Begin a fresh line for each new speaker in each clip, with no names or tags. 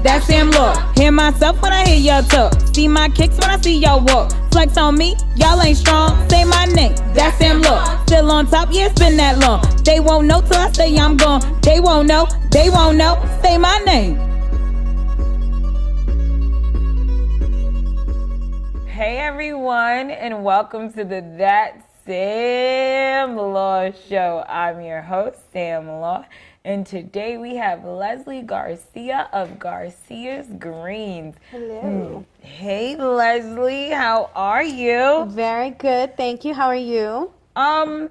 that's Sam Law. Hear myself when I hear y'all talk. See my kicks when I see y'all walk. Flex on me, y'all ain't strong. Say my name, that's Sam Law. Still on top, yeah, it's been that long. They won't know till I say I'm gone. They won't know, say my name. Hey everyone, and welcome to the That Sam Law Show. I'm your host, Sam Law, and today we have Leslie Garcia of Garcia's Greens.
Hello.
Hey Leslie, how are you?
Very good, thank you. How are you?
I'm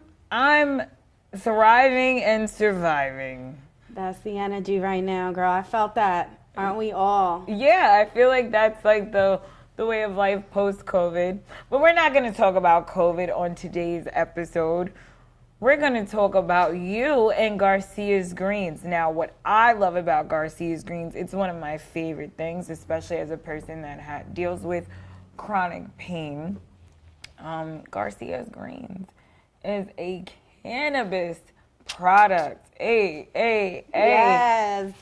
thriving and surviving.
That's the energy right now, girl. I felt that. Aren't we all?
Yeah, I feel like that's like the way of life post-COVID. But we're not going to talk about COVID on today's episode. We're going to talk about you and Garcia's Greens. Now, what I love about Garcia's Greens, it's one of my favorite things, especially as a person that deals with chronic pain. Garcia's Greens is a cannabis product.
Yes,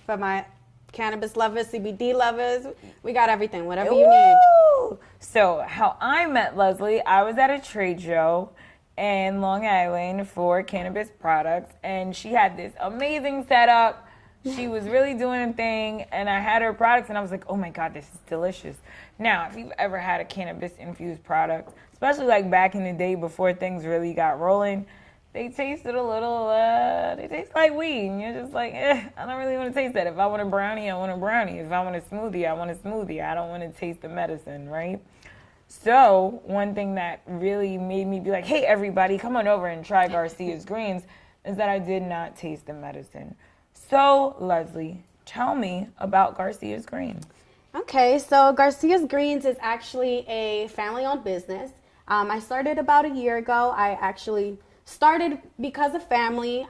for my cannabis lovers, CBD lovers, we got everything, whatever you need.
So how I met Leslie, I was at a trade show in Long Island for cannabis products, and she had this amazing setup. She was really doing a thing, and I had her products, and I was like, oh my God, this is delicious. Now, if you've ever had a cannabis-infused product, especially like back in the day before things really got rolling, they tasted a little, they taste like weed, and you're just like, I don't really want to taste that. If I want a brownie, I want a brownie. If I want a smoothie, I want a smoothie. I don't want to taste the medicine, right? So one thing that really made me be like, hey, everybody, come on over and try Garcia's Greens, is that I did not taste the medicine. So, Leslie, tell me about Garcia's Greens.
Okay, so Garcia's Greens is actually a family-owned business. I started about a year ago. I actually started because of family.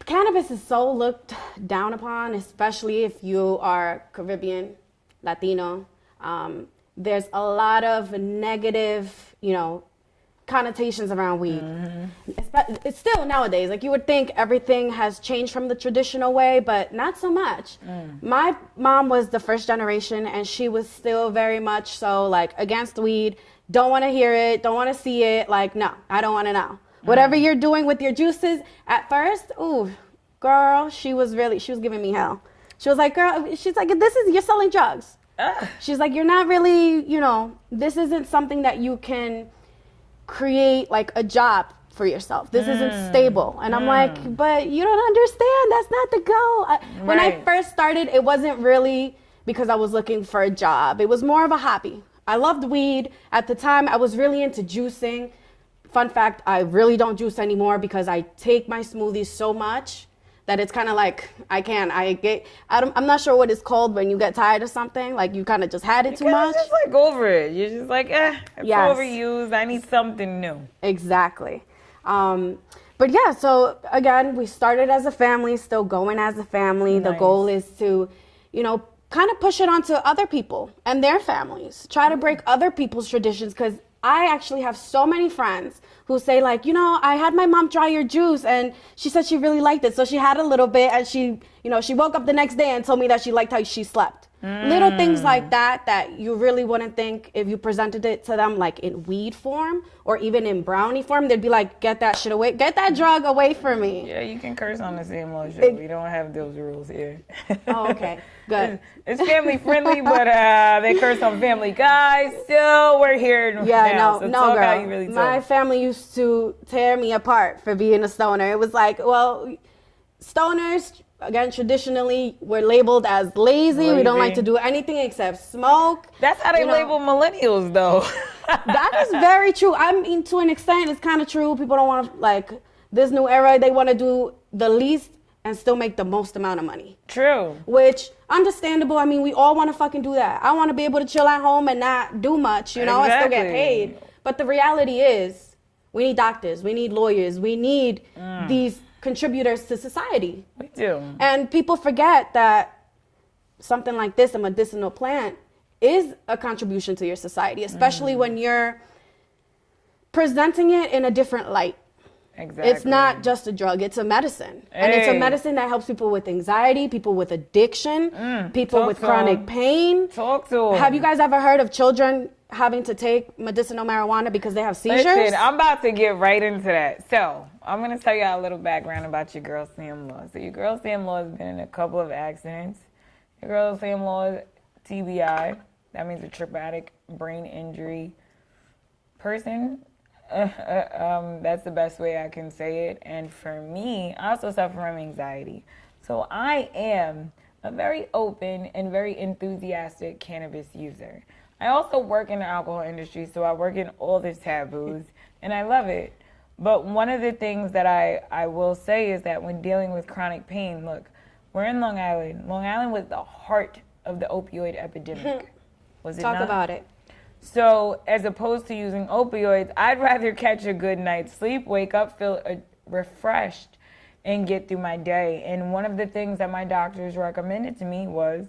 Cannabis is so looked down upon, especially if you are Caribbean, Latino. There's a lot of negative, connotations around weed. Mm-hmm. It's still nowadays, like you would think everything has changed from the traditional way, but not so much. My mom was the first generation, and she was still very much so like against weed. Don't want to hear it, don't want to see it. Like, no, I don't want to know. Whatever you're doing with your juices, at first, girl, she was giving me hell. She was like, girl, she's like, you're selling drugs. She's like, you're not really, this isn't something that you can create like a job for yourself. This isn't stable. And I'm like, but you don't understand. That's not the goal. When I first started, it wasn't really because I was looking for a job. It was more of a hobby. I loved weed. At the time, I was really into juicing. Fun fact, I really don't juice anymore because I take my smoothies so much that it's kind of like I'm not sure what it's called when you get tired of something, like you kind of just had it too much.
Just like over it. You're just like, it's overused. I need something new.
Exactly. But yeah, so again, we started as a family, still going as a family. Nice. The goal is to, kind of push it onto other people and their families. Try to break other people's traditions, because I actually have so many friends who say like, I had my mom try your juice and she said she really liked it. So she had a little bit and she woke up the next day and told me that she liked how she slept. Little things like that you really wouldn't think if you presented it to them like in weed form or even in brownie form. They'd be like, get that shit away. Get that drug away from me.
Yeah, you can curse on the Sam Law Show. We don't have those rules here.
Oh, okay. Good.
It's family friendly, but they curse on Family Guy. Still, we're here now. So
no, girl.
How you really
My family used to tear me apart for being a stoner. It was like, well, stoners, again, traditionally, we're labeled as lazy. We don't like to do anything except smoke.
That's how they label millennials, though.
That is very true. I mean, to an extent, it's kind of true. People don't want to, like, this new era, they want to do the least and still make the most amount of money.
True.
Which, understandable. I mean, we all want to fucking do that. I want to be able to chill at home and not do much, and still get paid. But the reality is, we need doctors, we need lawyers, we need these contributors to society.
We do.
And people forget that something like this, a medicinal plant, is a contribution to your society, especially when you're presenting it in a different light.
Exactly.
It's not just a drug, it's a medicine. And it's a medicine that helps people with anxiety, people with addiction, people with chronic pain.
Talk to 'em.
Have you guys ever heard of children having to take medicinal marijuana because they have seizures?
Listen, I'm about to get right into that. So, I'm going to tell you a little background about your girl Sam Law. So, your girl Sam Law has been in a couple of accidents. Your girl Sam Law is TBI. That means a traumatic brain injury person. That's the best way I can say it. And for me, I also suffer from anxiety. So I am a very open and very enthusiastic cannabis user. I also work in the alcohol industry, so I work in all the taboos, and I love it. But one of the things that I will say is that when dealing with chronic pain, look, we're in Long Island. Long Island was the heart of the opioid epidemic. Was it not?
Talk about it.
So as opposed to using opioids, I'd rather catch a good night's sleep, wake up, feel refreshed, and get through my day. And one of the things that my doctors recommended to me was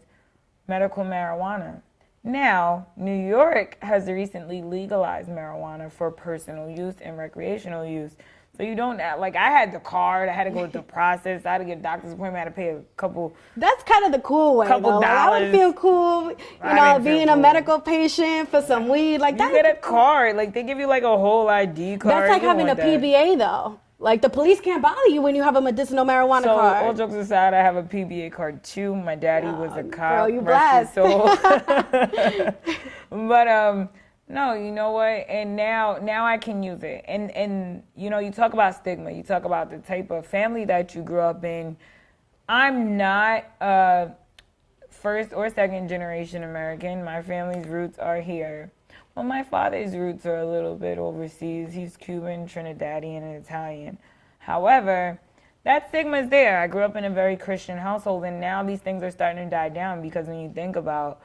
medical marijuana. Now, New York has recently legalized marijuana for personal use and recreational use. So you don't, like, I had the card, I had to go through the process, I had to get a doctor's appointment, I had to pay a couple.
That's kind of the cool way,
Couple
though. Like, I would
dollars.
feel cool, being a medical patient for some weed. Like,
You
that.
get a card, like, they give you, like, a whole ID card.
That's like
You don't
having a
want that.
PBA, though. Like, the police can't bother you when you have a medicinal marijuana
So,
card.
all jokes aside, I have a PBA card, too. My daddy was a cop.
Girl, you
rest his
blessed.
soul. But, no, you know what? And now I can use it. And you know, you talk about stigma. You talk about the type of family that you grew up in. I'm not first or second generation American. My family's roots are here. Well, my father's roots are a little bit overseas. He's Cuban, Trinidadian, and Italian. However, that stigma's there. I grew up in a very Christian household, and now these things are starting to die down because when you think about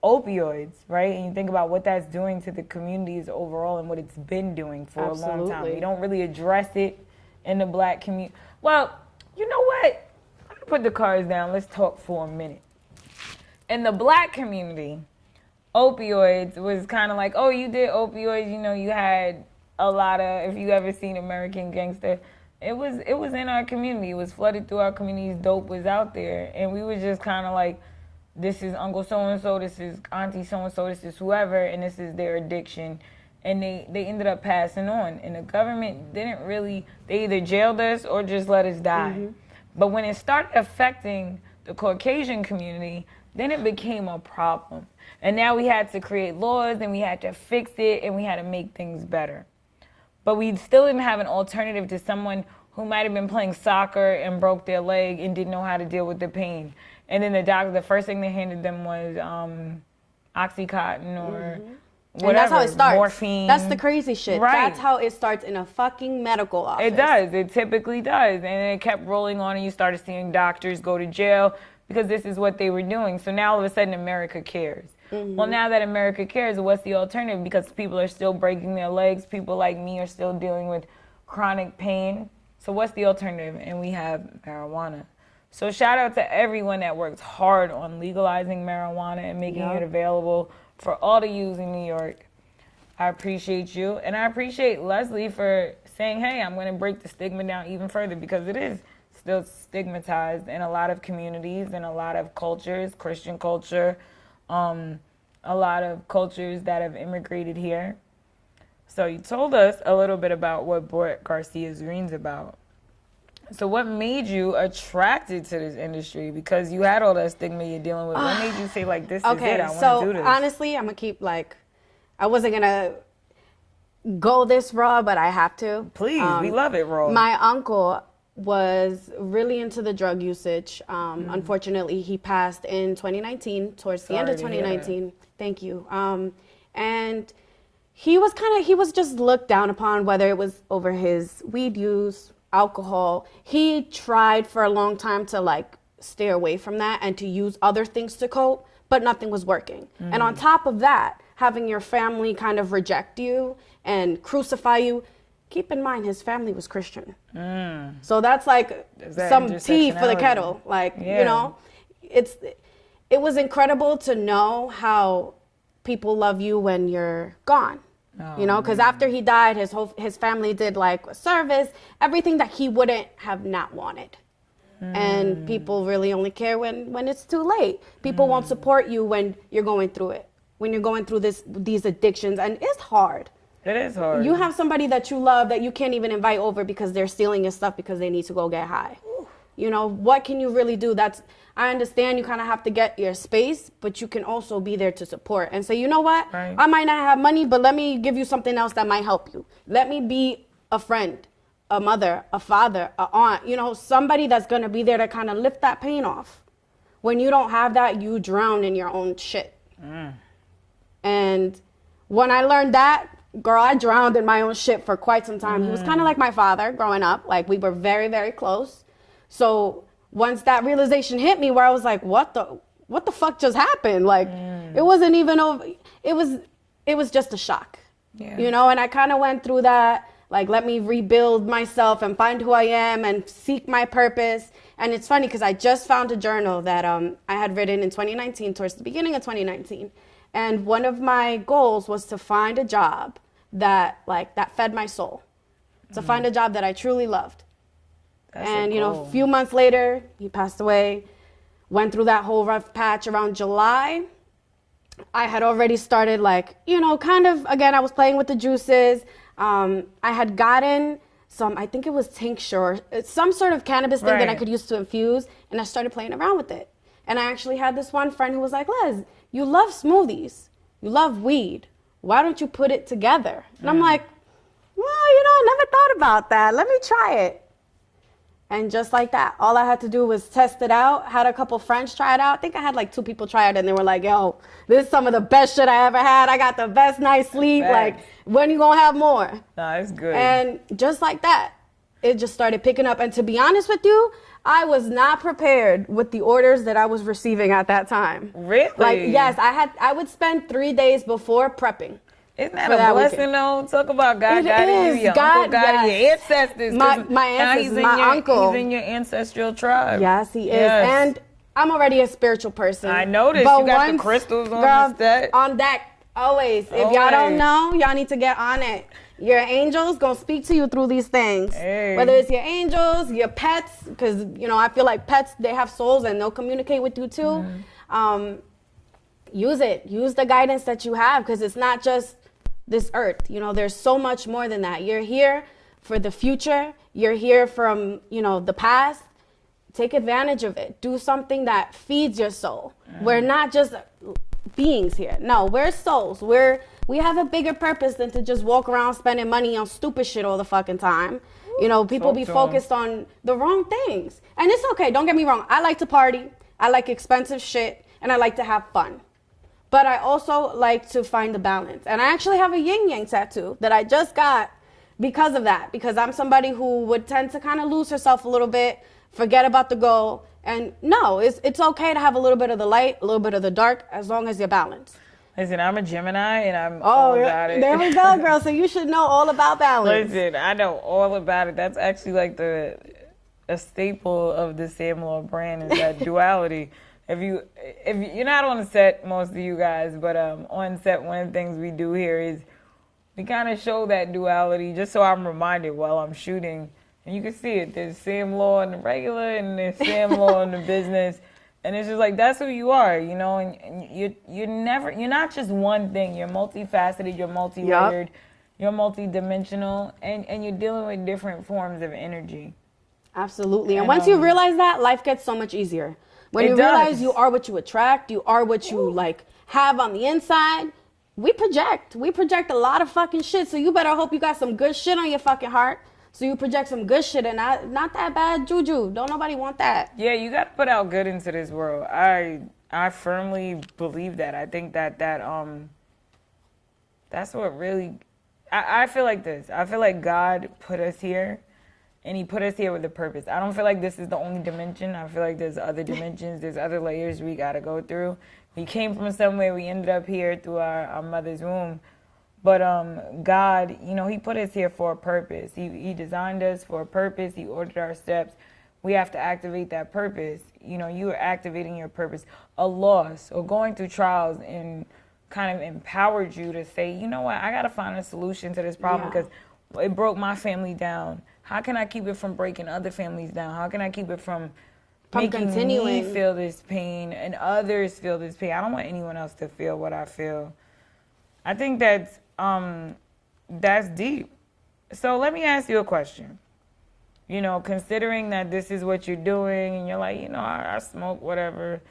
opioids, right? And you think about what that's doing to the communities overall and what it's been doing for a long time. We don't really address it in the black community. Well, you know what? I'm gonna put the cards down. Let's talk for a minute. In the black community, opioids was kind of like, oh, you did opioids, you know, you had a lot of, if you ever seen American Gangster, it was in our community. It was flooded through our communities. Dope was out there. And we was just kind of like, this is Uncle so-and-so, this is Auntie so-and-so, this is whoever, and this is their addiction. And they ended up passing on. And the government didn't really, they either jailed us or just let us die. Mm-hmm. But when it started affecting the Caucasian community, then it became a problem. And now we had to create laws, and we had to fix it, and we had to make things better. But we still didn't have an alternative to someone who might have been playing soccer and broke their leg and didn't know how to deal with the pain. And then the doctor, the first thing they handed them was Oxycontin or whatever.
And that's how it starts.
Morphine.
That's the crazy shit.
Right.
That's how it starts in a fucking medical office.
It does. It typically does. And it kept rolling on, and you started seeing doctors go to jail because this is what they were doing. So now all of a sudden America cares. Well, now that America cares, what's the alternative? Because people are still breaking their legs. People like me are still dealing with chronic pain. So what's the alternative? And we have marijuana. So shout out to everyone that works hard on legalizing marijuana and making it available for all to use in New York. I appreciate you. And I appreciate Leslie for saying, hey, I'm going to break the stigma down even further, because it is still stigmatized in a lot of communities and a lot of cultures, Christian culture, a lot of cultures that have immigrated here. So you told us a little bit about what brought Garcia's Greens about. So what made you attracted to this industry? Because you had all that stigma you're dealing with. What made you say, like, this is it, I want to do this?
Honestly, I'm going to keep, like, I wasn't going to go this raw, but I have to.
Please, we love it raw.
My uncle was really into the drug usage. Unfortunately, he passed in 2019, towards the end of 2019. Thank you. And he was just looked down upon, whether it was over his weed use, alcohol. He tried for a long time to, like, stay away from that and to use other things to cope, but nothing was working. And on top of that, having your family kind of reject you and crucify you. Keep in mind, his family was Christian. So that's like some tea for the kettle. Like, you know, it was incredible to know how people love you when you're gone. You know, because after he died, his family did like a service, everything that he wouldn't have not wanted. And people really only care when it's too late. People won't support you when you're going through it, when you're going through these addictions, and it's hard.
It is hard.
You have somebody that you love that you can't even invite over because they're stealing your stuff because they need to go get high. You know, what can you really do? I understand you kind of have to get your space, but you can also be there to support and say, you know what?
Right.
I might not have money, but let me give you something else that might help you. Let me be a friend, a mother, a father, a aunt, you know, somebody that's going to be there to kind of lift that pain off. When you don't have that, you drown in your own shit. And when I learned that, girl, I drowned in my own shit for quite some time. He was kind of like my father growing up. Like, we were very, very close. So once that realization hit me where I was like, what the fuck just happened? Like, it wasn't even over. It was just a shock, you know? And I kind of went through that, like, let me rebuild myself and find who I am and seek my purpose. And it's funny because I just found a journal that I had written in 2019, towards the beginning of 2019. And one of my goals was to find a job that fed my soul, to find a job that I truly loved. And, you know, a few months later, he passed away, went through that whole rough patch around July. I had already started, like, you know, kind of, again, I was playing with the juices. I had gotten I think it was tincture, some sort of cannabis thing that I could use to infuse, and I started playing around with it. And I actually had this one friend who was like, Les, you love smoothies, you love weed. Why don't you put it together? And I'm like, well, you know, I never thought about that. Let me try it. And just like that, all I had to do was test it out. Had a couple friends try it out. I think I had like 2 people try it, and they were like, yo, this is some of the best shit I ever had. I got the best night's sleep. Like, when you gonna have more?
Nah, it's good.
And just like that, it just started picking up. And to be honest with you, I was not prepared with the orders that I was receiving at that time.
Really?
Like, yes, I would spend 3 days before prepping.
Isn't that a blessing, though? Talk about God guiding you, your uncle guiding your ancestors.
My ancestors, my uncle.
He's in your ancestral tribe.
Yes, he is. And I'm already a spiritual person.
I noticed. You got the crystals on the set.
On deck, always. If y'all don't know, y'all need to get on it. Your angels gonna speak to you through these things.
Hey.
Whether it's your angels, your pets, because, you know, I feel like pets, they have souls and they'll communicate with you too. Use it. Use the guidance that you have, because it's not just this earth. You know, there's so much more than that. You're here for the future. You're here from, you know, the past. Take advantage of it. Do something that feeds your soul. We're not just beings here. No, we're souls. We have a bigger purpose than to just walk around spending money on stupid shit all the fucking time. You know, people be focused on the wrong things. And it's okay. Don't get me wrong. I like to party. I like expensive shit. And I like to have fun. But I also like to find the balance. And I actually have a yin-yang tattoo that I just got because of that. Because I'm somebody who would tend to kind of lose herself a little bit, forget about the goal. And no, it's okay to have a little bit of the light, a little bit of the dark, as long as you're balanced.
Listen, I'm a Gemini, and I'm all about it.
There we go, girl. So you should know all about balance.
Listen, I know all about it. That's actually like a staple of the Sam Law brand, is that duality. If you're not on set, most of you guys, but on set, one of the things we do here is we kind of show that duality, just so I'm reminded while I'm shooting. And you can see it. There's Sam Law in the regular, and there's Sam Law in the business. And it's just like, that's who you are, you know. And you're not just one thing. You're multifaceted. You're multi-layered. You're multi-dimensional, and you're dealing with different forms of energy.
Absolutely. And once you realize that, life gets so much easier. When you realize you are what you attract, you are what you like have on the inside. We project a lot of fucking shit. So you better hope you got some good shit on your fucking heart. So you project some good shit and not that bad juju. Don't nobody want that.
Yeah, you got to put out good into this world. I firmly believe that. I think that's what really. I feel like this. I feel like God put us here. And he put us here with a purpose. I don't feel like this is the only dimension. I feel like there's other dimensions. There's other layers we got to go through. We came from somewhere. We ended up here through our mother's womb. But God, you know, he put us here for a purpose. He designed us for a purpose. He ordered our steps. We have to activate that purpose. You know, you are activating your purpose. A loss or going through trials and kind of empowered you to say, you know what, I got to find a solution to this problem
Yeah.
because it broke my family down. How can I keep it from breaking other families down? How can I keep it from making
continuing.
me feel this pain and others feel this pain? I don't want anyone else to feel what I feel. I think that's deep. So let me ask you a question. You know, considering that this is what you're doing and you're like, you know, I smoke, whatever,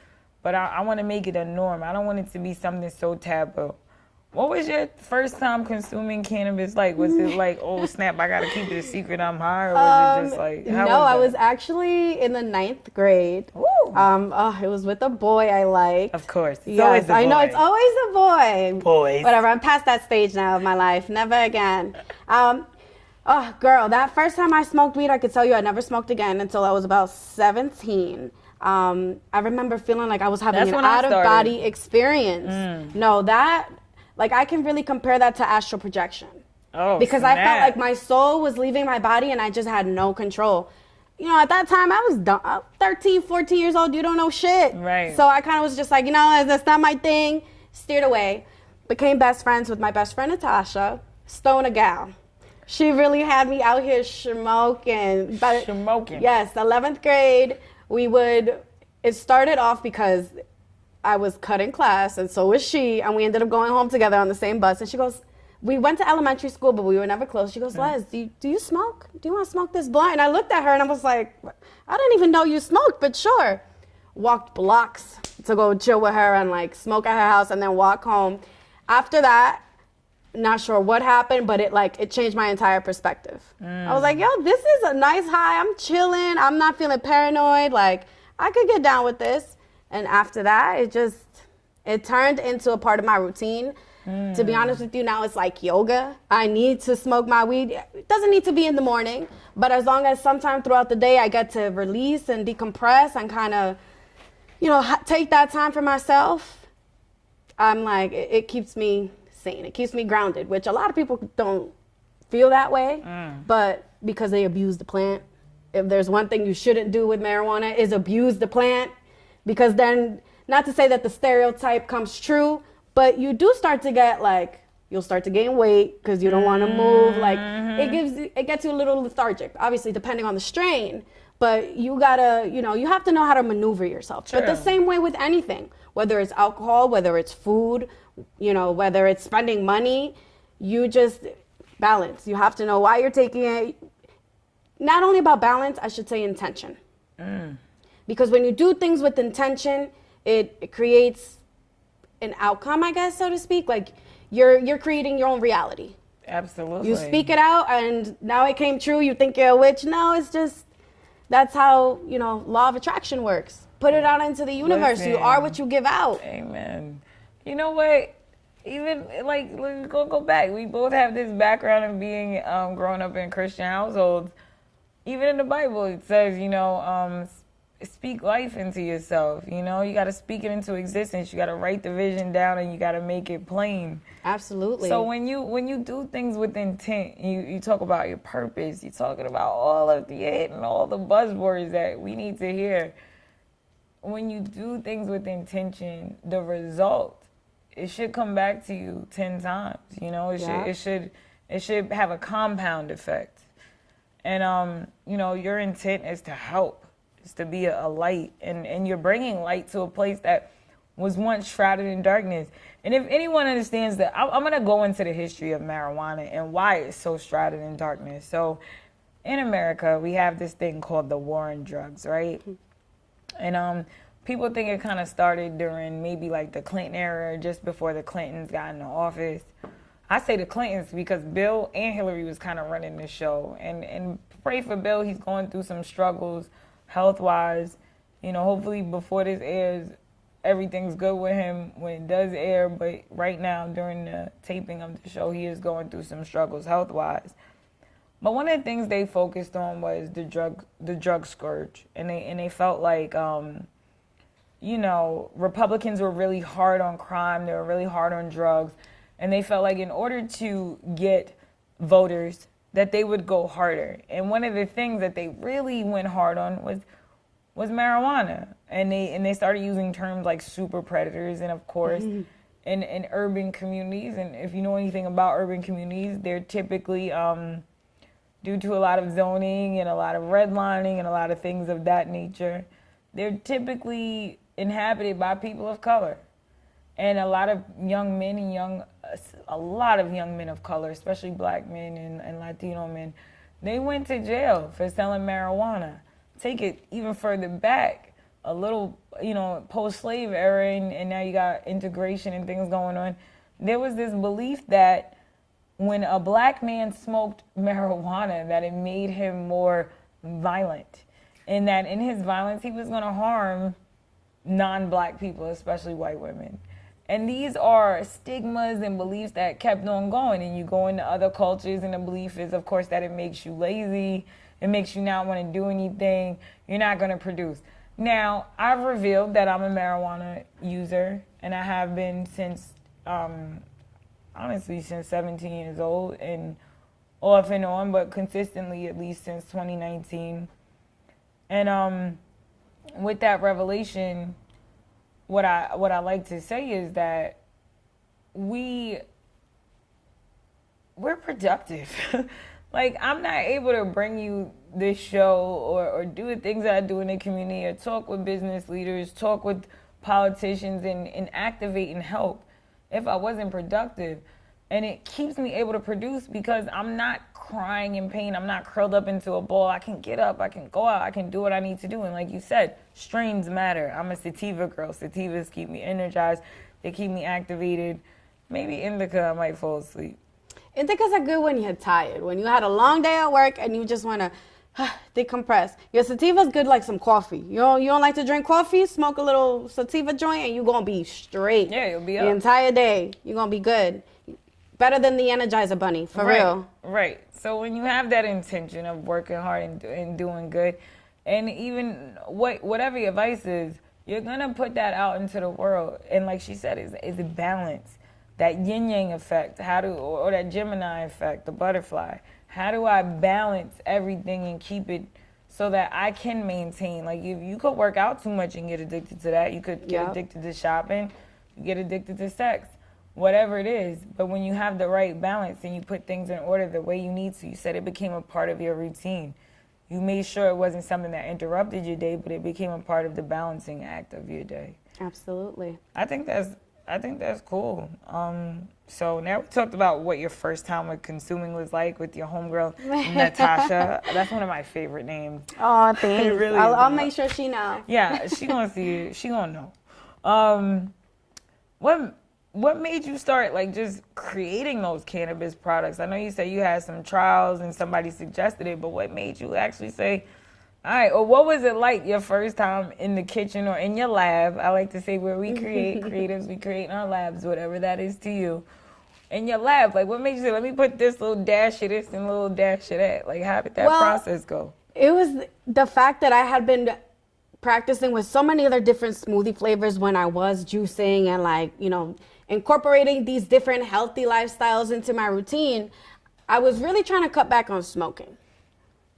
but I want to make it a norm. I don't want it to be something so taboo. What was your first time consuming cannabis like? Was it like, oh snap, I gotta keep it a secret, I'm high, or was it just like?
I was actually in the 9th grade.
Ooh.
It was with a boy I liked.
Of course. It's
Yes,
always the
I know
boy.
it's always a boy.
Boys.
Whatever. I'm past that stage now of my life. Never again. Oh, girl, that first time I smoked weed, I could tell you I never smoked again until I was about 17. I remember feeling like I was having
That's
an
when I
out-of-body experience. No, like I can really compare that to astral projection.
Oh,
because
snap.
I felt like my soul was leaving my body and I just had no control. You know, at that time I was 13, 14 years old. You don't know shit.
Right.
So I kind of was just like, you know, that's not my thing. Steered away. Became best friends with my best friend Natasha. Stoner gal. She really had me out here smoking.
Smoking.
Yes, 11th grade, it started off because I was cut in class and so was she, and we ended up going home together on the same bus. And she goes, we went to elementary school, but we were never close. She goes, Les, do you smoke? Do you want to smoke this blunt? And I looked at her and I was like, I didn't even know you smoked, but sure. Walked blocks to go chill with her and like smoke at her house and then walk home. After that, not sure what happened, but it changed my entire perspective. I was like, yo, this is a nice high. I'm chilling. I'm not feeling paranoid. Like, I could get down with this. And after that, it turned into a part of my routine. To be honest with you, now it's like yoga. I need to smoke my weed. It doesn't need to be in the morning, but as long as sometime throughout the day I get to release and decompress and kind of, you know, take that time for myself, I'm like, it keeps me sane. It keeps me grounded, which a lot of people don't feel that way, but because they abuse the plant. If there's one thing you shouldn't do with marijuana is abuse the plant, because then, not to say that the stereotype comes true, but you do start to get like, you'll start to gain weight because you don't want to move. Like it gets you a little lethargic, obviously depending on the strain, but you gotta, you know, you have to know how to maneuver yourself.
Sure.
But the same way with anything, whether it's alcohol, whether it's food, you know, whether it's spending money, you just balance. You have to know why you're taking it. Not only about balance, I should say intention. Because when you do things with intention, it creates an outcome, I guess, so to speak. Like you're creating your own reality.
Absolutely.
You speak it out and now it came true. You think you're a witch. No, it's just, that's how, you know, law of attraction works. Put it out into the universe.
Listen.
You are what you give out.
Amen. You know what? Even like, let's go back. We both have this background of being growing up in Christian households. Even in the Bible, it says, you know, speak life into yourself. You know, you got to speak it into existence. You got to write the vision down and you got to make it plain.
Absolutely.
So when you do things with intent, you talk about your purpose. You're talking about all of the hit and all the buzzwords that we need to hear. When you do things with intention, the result, it should come back to you 10 times. You know, it should have a compound effect. And you know, your intent is to help. To be a light, and you're bringing light to a place that was once shrouded in darkness. And if anyone understands that, I'm going to go into the history of marijuana and why it's so shrouded in darkness. So in America, we have this thing called the war on drugs, right? And people think it kind of started during maybe like the Clinton era, just before the Clintons got into office. I say the Clintons because Bill and Hillary was kind of running the show. And pray for Bill. He's going through some struggles health-wise. You know, hopefully before this airs, everything's good with him when it does air. But right now, during the taping of the show, he is going through some struggles health-wise. But one of the things they focused on was the drug scourge, and they felt like, you know, Republicans were really hard on crime. They were really hard on drugs, and they felt like in order to get voters, that they would go harder. And one of the things that they really went hard on was marijuana. And they started using terms like super predators. And of course, in urban communities. And if you know anything about urban communities, they're typically, due to a lot of zoning and a lot of redlining and a lot of things of that nature, they're typically inhabited by people of color. And a lot of young men and a lot of young men of color, especially black men and Latino men, they went to jail for selling marijuana. Take it even further back, a little, post-slave era, and now you got integration and things going on. There was this belief that when a black man smoked marijuana, that it made him more violent, and that in his violence he was going to harm non-black people, especially white women. And these are stigmas and beliefs that kept on going. And you go into other cultures, and the belief is, of course, that it makes you lazy. It makes you not want to do anything. You're not going to produce. Now, I've revealed that I'm a marijuana user, and I have been since, honestly, since 17 years old, and off and on, but consistently at least since 2019. And with that revelation, what I like to say is that we're productive. Like, I'm not able to bring you this show or do the things that I do in the community, or talk with business leaders, talk with politicians, and activate and help if I wasn't productive. And it keeps me able to produce because I'm not crying in pain. I'm not curled up into a ball. I can get up. I can go out. I can do what I need to do. And like you said, strains matter. I'm a sativa girl. Sativas keep me energized. They keep me activated. Maybe indica, I might fall asleep.
Indicas are good when you're tired. When you had a long day at work and you just want to decompress. Your sativa's good like some coffee. You don't like to drink coffee? Smoke a little sativa joint and you're going to be straight.
Yeah, you'll be up.
The entire day. You're going to be good. Better than the Energizer Bunny, for real.
Right. So when you have that intention of working hard and doing good, and even whatever your vice is, you're going to put that out into the world. And like she said, is a balance. That yin-yang effect, or that Gemini effect, the butterfly. How do I balance everything and keep it so that I can maintain? Like, if you could work out too much and get addicted to that. You could get addicted to shopping, you get addicted to sex. Whatever it is, but when you have the right balance and you put things in order the way you need to, you said it became a part of your routine. You made sure it wasn't something that interrupted your day, but it became a part of the balancing act of your day.
Absolutely.
I think that's cool. So now we talked about what your first time with consuming was like with your homegirl, Natasha. That's one of my favorite names.
Oh, thanks.
Really
I'll make sure she knows.
Yeah, she gonna see it. She gonna know. What made you start, like, just creating those cannabis products? I know you said you had some trials and somebody suggested it, but what made you actually say, all right, or what was it like your first time in the kitchen or in your lab? I like to say where we create, creatives, we create in our labs, whatever that is to you. In your lab, like, what made you say, let me put this little dash of this and a little dash of that? Like, how did that process go?
It was the fact that I had been practicing with so many other different smoothie flavors when I was juicing and, incorporating these different healthy lifestyles into my routine. I was really trying to cut back on smoking.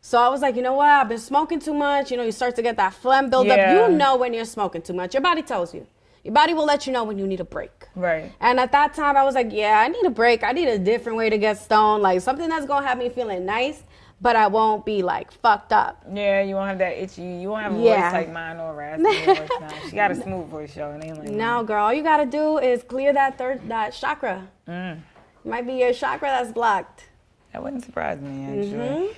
So I was like, you know what? I've been smoking too much. You start to get that phlegm buildup.
Yeah.
You know when you're smoking too much. Your body tells you. Your body will let you know when you need a break.
Right.
And at that time, I was like, yeah, I need a break. I need a different way to get stoned. Like something that's going to have me feeling nice, but I won't be like fucked up.
Yeah, you won't have that itchy. You won't have a voice like mine or raspy voice now. She got a smooth voice, y'all. It ain't like
no, girl. All you got to do is clear that chakra. Might be your chakra that's blocked.
That wouldn't surprise me, actually.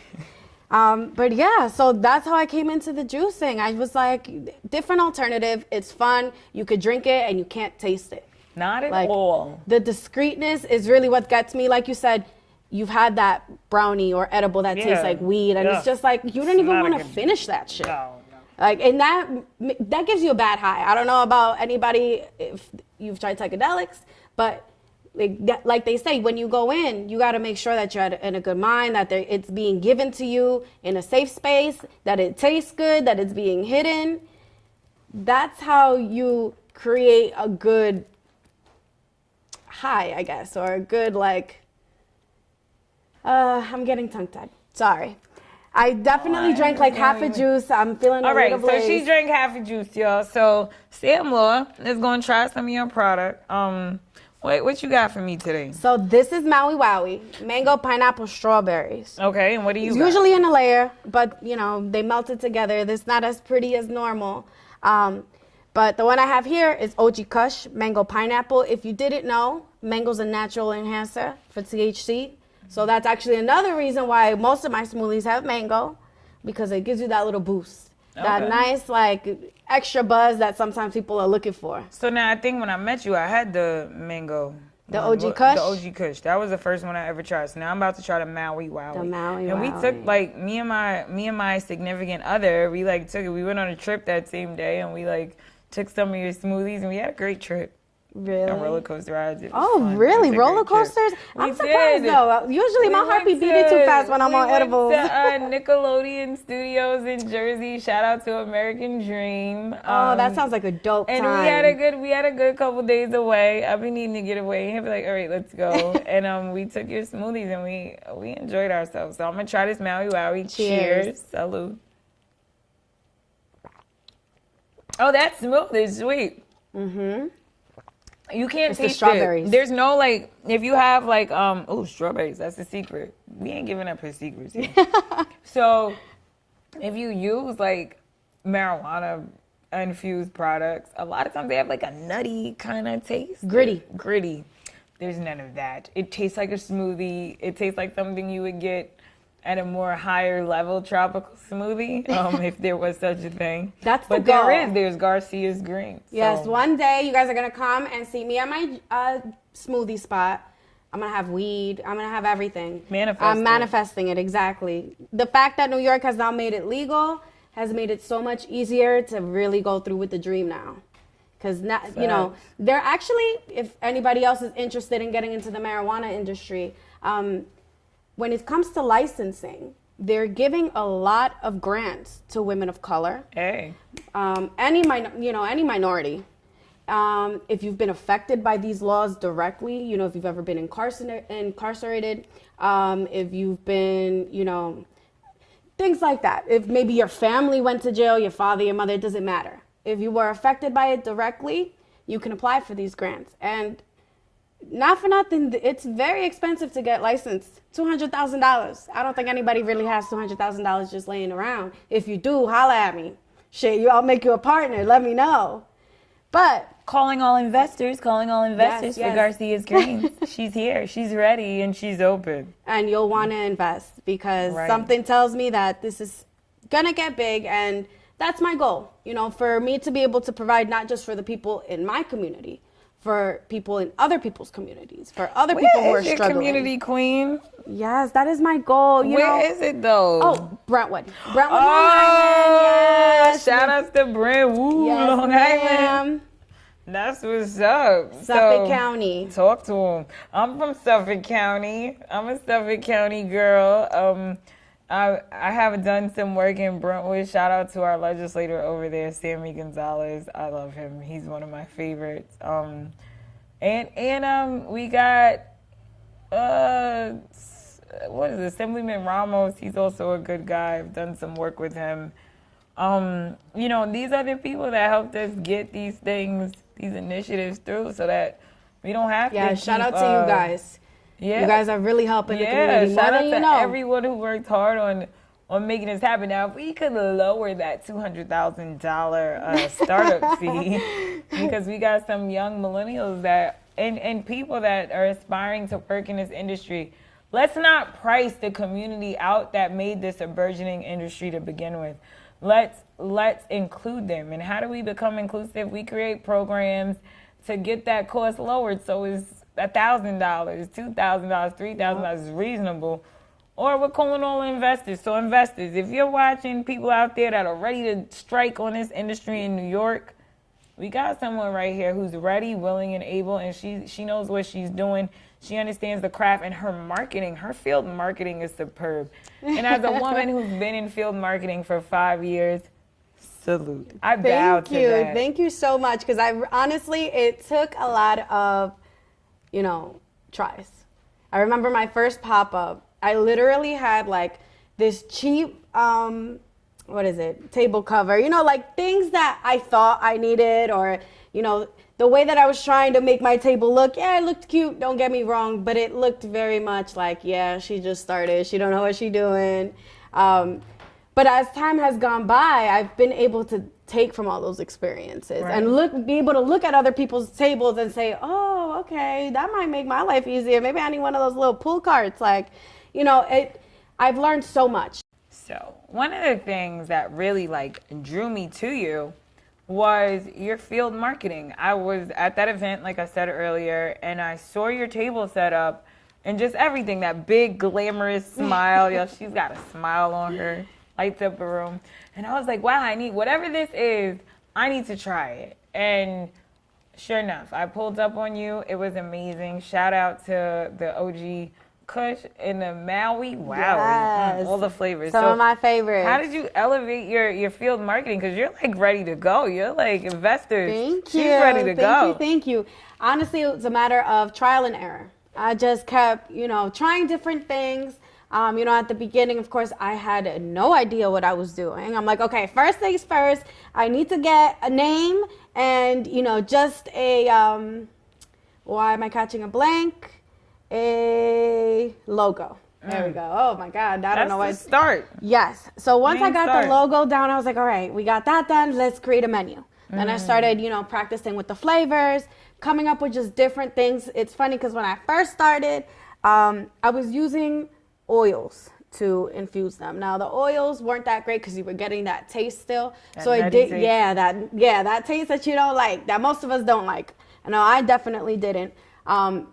But yeah, so that's how I came into the juicing. I was like, different alternative. It's fun. You could drink it and you can't taste it.
Not at all.
The discreetness is really what gets me. Like you said, you've had that brownie or edible that tastes like weed, and it's just like you don't even want to finish that shit.
No.
Like, and that gives you a bad high. I don't know about anybody if you've tried psychedelics, but like they say, when you go in, you got to make sure that you're in a good mind, that it's being given to you in a safe space, that it tastes good, that it's being hidden. That's how you create a good high, I guess, or a good I'm getting tongue-tied. Sorry. I definitely drank like half a juice. I'm feeling
all
a
right,
little blaze.
so she drank half a juice, y'all. So Sam Law is going to try some of your product. Wait, what you got for me today?
So this is Maui Wowie, mango, pineapple, strawberries.
Okay, and what do you
It's
got?
usually in a layer, but you know, they melted together. It's not as pretty as normal. But the one I have here is OG Kush, mango, pineapple. If you didn't know, mango's a natural enhancer for THC. So that's actually another reason why most of my smoothies have mango, because it gives you that little boost. That nice, like, extra buzz that sometimes people are looking for.
So now I think when I met you, I had the mango.
The OG Kush?
The OG Kush. That was the first one I ever tried. So now I'm about to try the Maui Wowie.
The Maui
And we
Wowie.
took, like, me and my significant other, we, like, took it. We went on a trip that same day, and we, like, took some of your smoothies, and we had a great trip.
Really?
A roller coaster ride. It was
Oh,
fun.
really?
It was a
Roller
great trip.
coasters? I'm
We
surprised,
did.
though. Usually my heartbeat beating too fast when I'm on edibles.
We went to Nickelodeon Studios in Jersey. Shout out to American Dream.
Oh, that sounds like a dope
and
time.
we had a good couple days away. I've been needing to get away. He'd be like, all right, let's go. And we took your smoothies and we enjoyed ourselves. So I'm gonna try this Maui Wowie. Cheers. Salud. Oh, that smooth is sweet. Mm-hmm. You can't
It's
taste
the strawberries.
it. There's no, like, if you have, like, strawberries, that's the secret. We ain't giving up his secrets here. So, if you use, like, marijuana infused products, a lot of times they have, like, a nutty kind of taste. Gritty. There's none of that. It tastes like a smoothie. It tastes like something you would get at a more higher level tropical smoothie, if there was such a thing.
That's the
But
goal.
there's Garcia's green.
Yes,
So.
one day you guys are going to come and see me at my smoothie spot. I'm going to have weed. I'm going to have everything. I'm manifesting it, exactly. The fact that New York has now made it legal has made it so much easier to really go through with the dream now. Because, you know, they're actually, if anybody else is interested in getting into the marijuana industry, when it comes to licensing, they're giving a lot of grants to women of color.
Hey.
Any minority. If you've been affected by these laws directly, you know, if you've ever been incarcerated, if you've been, you know, things like that. If maybe your family went to jail, your father, your mother, it doesn't matter. If you were affected by it directly, you can apply for these grants. And not for nothing, it's very expensive to get licensed. $200,000. I don't think anybody really has $200,000 just laying around. If you do, holla at me. Shit, I'll make you a partner. Let me know. But
Calling all investors
Yes.
for Garcia's Greens. She's here. She's ready and she's open.
and you'll want to invest because
Right.
something tells me that this is gonna get big, and that's my goal. You know, for me to be able to provide not just for the people in my community, for people in other people's communities, for other people who are
Where is your
struggling.
community queen?
Yes, that is my goal.
Where is it though?
Oh, Brentwood, Long Island. Yes.
Shout outs to Brent. Woo,
Yes,
Long Island.
ma'am.
That's what's up.
Suffolk County.
Talk to him. I'm from Suffolk County. I'm a Suffolk County girl. I have done some work in Brentwood. Shout out to our legislator over there, Sammy Gonzalez. I love him. He's one of my favorites. We got what is it, Assemblyman Ramos. He's also a good guy. I've done some work with him. You know, these are the people that helped us get these things, these initiatives through, so that we don't have to.
Yeah, shout out to you guys.
Yeah.
You guys are really helping the community more
shout out
than you
to
know.
everyone who worked hard on making this happen. Now, if we could lower that $200,000 startup fee, because we got some young millennials that and people that are aspiring to work in this industry, let's not price the community out that made this a burgeoning industry to begin with. Let's include them. And how do we become inclusive? We create programs to get that cost lowered so it's $1,000, $2,000, $3,000 is reasonable. Or we're calling all investors. So investors, if you're watching people out there that are ready to strike on this industry in New York, we got someone right here who's ready, willing, and able, and she knows what she's doing. She understands the craft, and her marketing, her field marketing is superb. And as a woman who's been in field marketing for 5 years, salute. I bow to that.
Thank you so much, because honestly, it took a lot of, you know, tries. I remember my first pop-up. I literally had like this cheap, table cover, you know, like things that I thought I needed, or, you know, the way that I was trying to make my table look, yeah, it looked cute, don't get me wrong, but it looked very much like, yeah, she just started, she don't know what she's doing. But as time has gone by, I've been able to take from all those experiences and be able to look at other people's tables and say, oh, okay, that might make my life easier. Maybe I need one of those little pull carts. Like, you know, I've learned so much.
So one of the things that really like drew me to you was your field marketing. I was at that event, like I said earlier, and I saw your table set up and just everything, that big glamorous smile. Yo, she's got a smile on her. Lights up a room. And I was like, wow, I need, whatever this is, I need to try it. And sure enough, I pulled up on you. It was amazing. Shout out to the OG Kush in the Maui. Wow.
Yes.
All the flavors.
Some of my favorites.
How did you elevate your field marketing? Because you're like ready to go. You're like investors.
Thank you.
She's ready to go.
Thank you. Honestly, it was a matter of trial and error. I just kept, you know, trying different things. You know, at the beginning, of course, I had no idea what I was doing. I'm like, okay, first things first, I need to get a name and, you know, just a, why am I catching a blank? A logo. There we go. Oh my God. I don't know what.
Start.
Yes. So once I got the logo down, I was like, all right, we got that done. Let's create a menu. Then I started, you know, practicing with the flavors, coming up with just different things. It's funny because when I first started, I was using oils to infuse them. Now the oils weren't that great because you were getting that taste still. So it did, that taste that you don't like, that most of us don't like. I know I definitely didn't.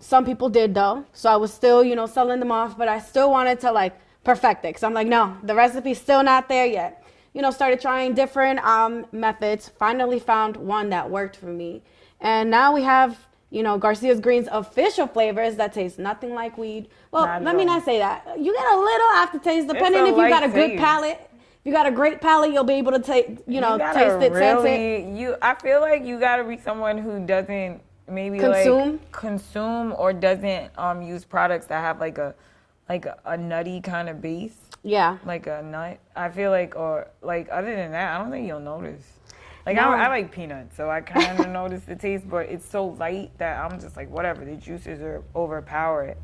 Some people did though. So I was still, you know, selling them off, but I still wanted to like perfect it. Cause I'm like, no, the recipe's still not there yet. You know, started trying different methods, finally found one that worked for me. And now we have, you know, Garcia's Greens official flavors that taste nothing like weed. Well, let me not say that. You get a little aftertaste, depending if you got a good palate. If you got a great palate, you'll be able to taste it, sense it.
I feel like you gotta be someone who doesn't maybe consume or doesn't use products that have like a nutty kind of base.
Yeah.
Like a nut. I feel like, or like other than that, I don't think you'll notice. Like, no. I like peanuts, so I kind of notice the taste, but it's so light that I'm just like, whatever, the juices are overpower it.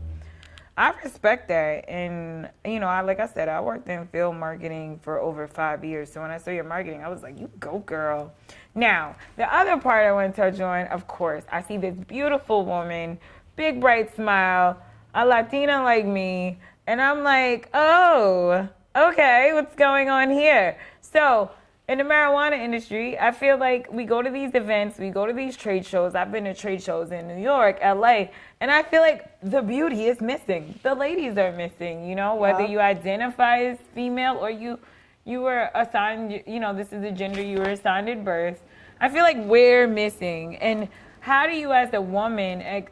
I respect that, and, you know, like I said, I worked in field marketing for over 5 years, so when I saw your marketing, I was like, you go, girl. Now, the other part I want to touch on, of course, I see this beautiful woman, big, bright smile, a Latina like me, and I'm like, oh, okay, what's going on here? So, in the marijuana industry, I feel like we go to these events, we go to these trade shows. I've been to trade shows in New York, LA, and I feel like the beauty is missing. The ladies are missing, you know, whether you identify as female or you were assigned, you know, this is the gender you were assigned at birth. I feel like we're missing. And how do you as a woman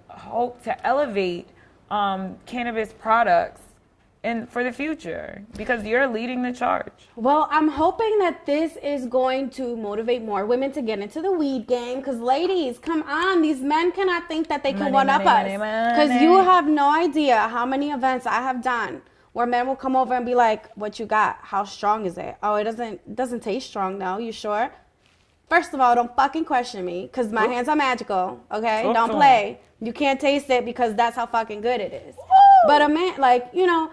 hope to elevate cannabis products and for the future, because you're leading the charge?
Well, I'm hoping that this is going to motivate more women to get into the weed game. Because ladies, come on, these men cannot think that they can one up us. Because you have no idea how many events I have done where men will come over and be like, "What you got? How strong is it? Oh, it doesn't taste strong. No, you sure?" First of all, don't fucking question me, because my hands are magical. Okay, don't play. You can't taste it because that's how fucking good it is. But a man, like, you know,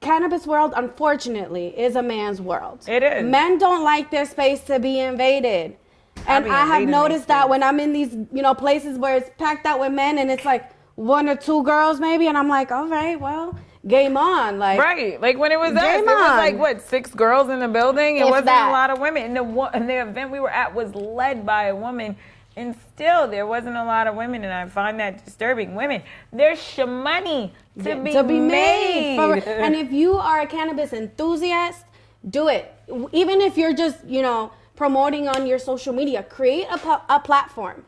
cannabis world, unfortunately, is a man's world.
It is.
Men don't like their space to be invaded. And I have noticed that when I'm in these, you know, places where it's packed out with men and it's like one or two girls maybe, and I'm like, all right, well, game on. Like,
right. Like when it was us, it was like, what, 6 girls in the building? It wasn't a lot of women. And the event we were at was led by a woman. And still, there wasn't a lot of women, and I find that disturbing. Women, there's money to be made.
And if you are a cannabis enthusiast, do it. Even if you're just, you know, promoting on your social media, create a platform.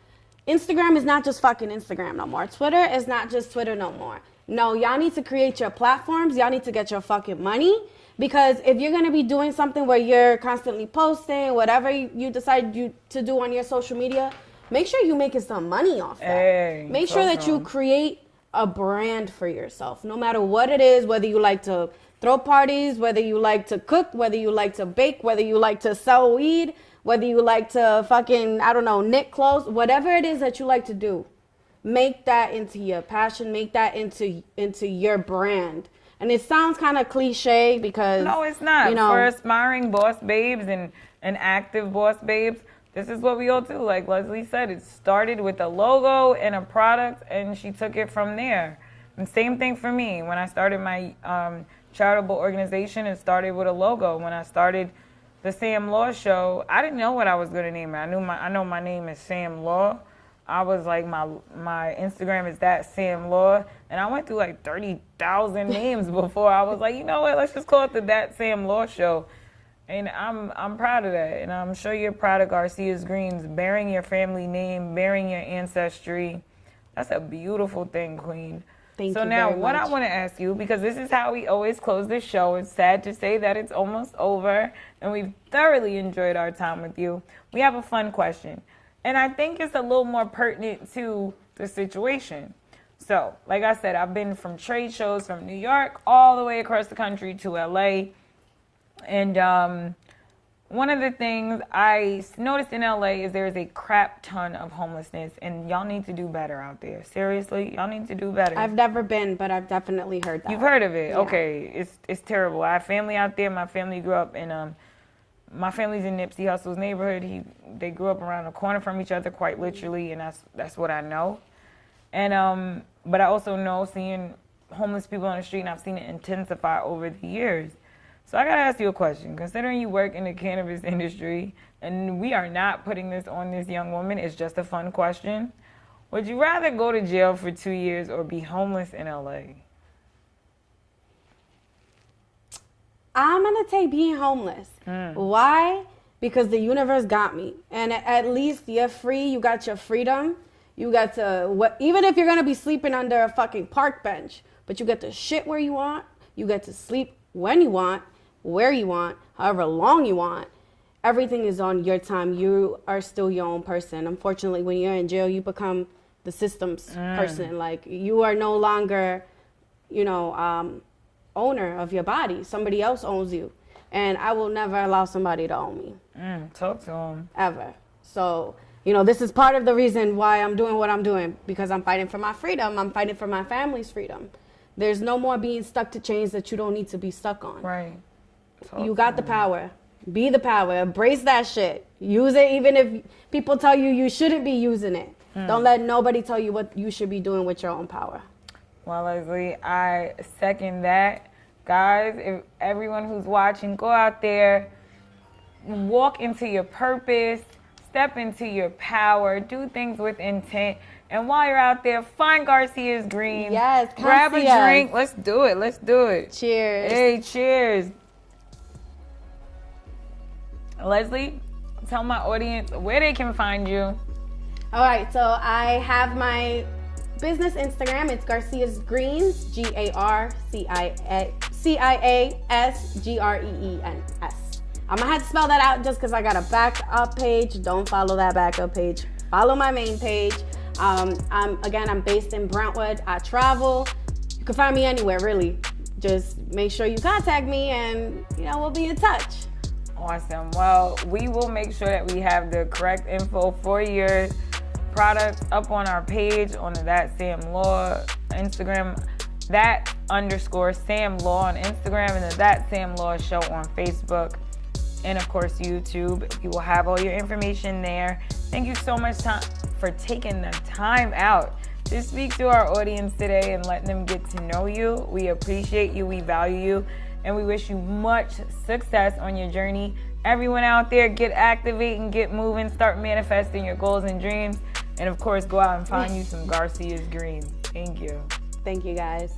Instagram is not just fucking Instagram no more. Twitter is not just Twitter no more. No, y'all need to create your platforms. Y'all need to get your fucking money. Because if you're going to be doing something where you're constantly posting, whatever you decide to do on your social media, make sure you're making some money off that. Make sure that you create a brand for yourself, no matter what it is, whether you like to throw parties, whether you like to cook, whether you like to bake, whether you like to sell weed, whether you like to fucking, I don't know, knit clothes, whatever it is that you like to do, make that into your passion, make that into your brand. And it sounds kind of cliche because
no, it's not.
You know,
for aspiring boss babes and active boss babes, this is what we all do. Like Leslie said, it started with a logo and a product, and she took it from there. And same thing for me. When I started my charitable organization, it started with a logo. When I started the Sam Law Show, I didn't know what I was going to name it. I know my name is Sam Law. I was like, my Instagram is that Sam Law, and I went through like 30,000 names before I was like, you know what, let's just call it the That Sam Law Show. And I'm proud of that, and I'm sure you're proud of Garcia's Greens, bearing your family name, bearing your ancestry. That's a beautiful thing, Queen.
Thank you
so now,
very
what
much.
I want to ask you, because this is how we always close the show. It's sad to say that it's almost over, and we've thoroughly enjoyed our time with you. We have a fun question. And I think it's a little more pertinent to the situation. So, like I said, I've been from trade shows from New York all the way across the country to LA. And one of the things I noticed in LA is there's a crap ton of homelessness. And y'all need to do better out there. Seriously, y'all need to do better.
I've never been, but I've definitely heard that.
You've heard of it?
Yeah.
Okay, it's terrible. I have family out there. My family grew up in my family's in Nipsey Hussle's neighborhood. They grew up around the corner from each other, quite literally, and that's what I know. And but I also know seeing homeless people on the street, and I've seen it intensify over the years. So I gotta ask you a question. Considering you work in the cannabis industry, and we are not putting this on this young woman, it's just a fun question. Would you rather go to jail for 2 years or be homeless in LA?
I'm going to take being homeless. Why? Because the universe got me. And at least you're free. You got your freedom. You got to, even if you're going to be sleeping under a fucking park bench, but you get to shit where you want. You get to sleep when you want, where you want, however long you want. Everything is on your time. You are still your own person. Unfortunately, when you're in jail, you become the system's person. Like, you are no longer, owner of your body. Somebody else owns you. And I will never allow somebody to own me.
Talk to him.
Ever. So, this is part of the reason why I'm doing what I'm doing, because I'm fighting for my freedom. I'm fighting for my family's freedom. There's no more being stuck to chains that you don't need to be stuck on.
Right.
You got the power. Be the power. Embrace that shit. Use it even if people tell you you shouldn't be using it. Don't let nobody tell you what you should be doing with your own power.
Well, Leslie, I second that. Guys, if everyone who's watching, go out there, walk into your purpose, step into your power, do things with intent. And while you're out there, find Garcia's Greens.
Yes,
grab a
Garcia.
drink. Let's do it. Let's do it.
Cheers.
Hey, cheers. Leslie, tell my audience where they can find you.
All right, so I have my business Instagram. It's Garcia's Greens, GarciasGreens. I'm gonna have to spell that out just because I got a backup page. Don't follow that backup page. Follow my main page. I'm based in Brentwood. I travel. You can find me anywhere, really. Just make sure you contact me, and we'll be in touch.
Awesome. Well, we will make sure that we have the correct info for your products up on our page on the That Sam Law Instagram, that_Sam Law on Instagram, and the That Sam Law Show on Facebook, and of course YouTube. You will have all your information there. Thank you so much for taking the time out to speak to our audience today and letting them get to know you. We appreciate you, we value you, and we wish you much success on your journey. Everyone out there, get activating, get moving, start manifesting your goals and dreams. And of course, go out and find you some Garcia's Greens. Thank you.
Thank you, guys.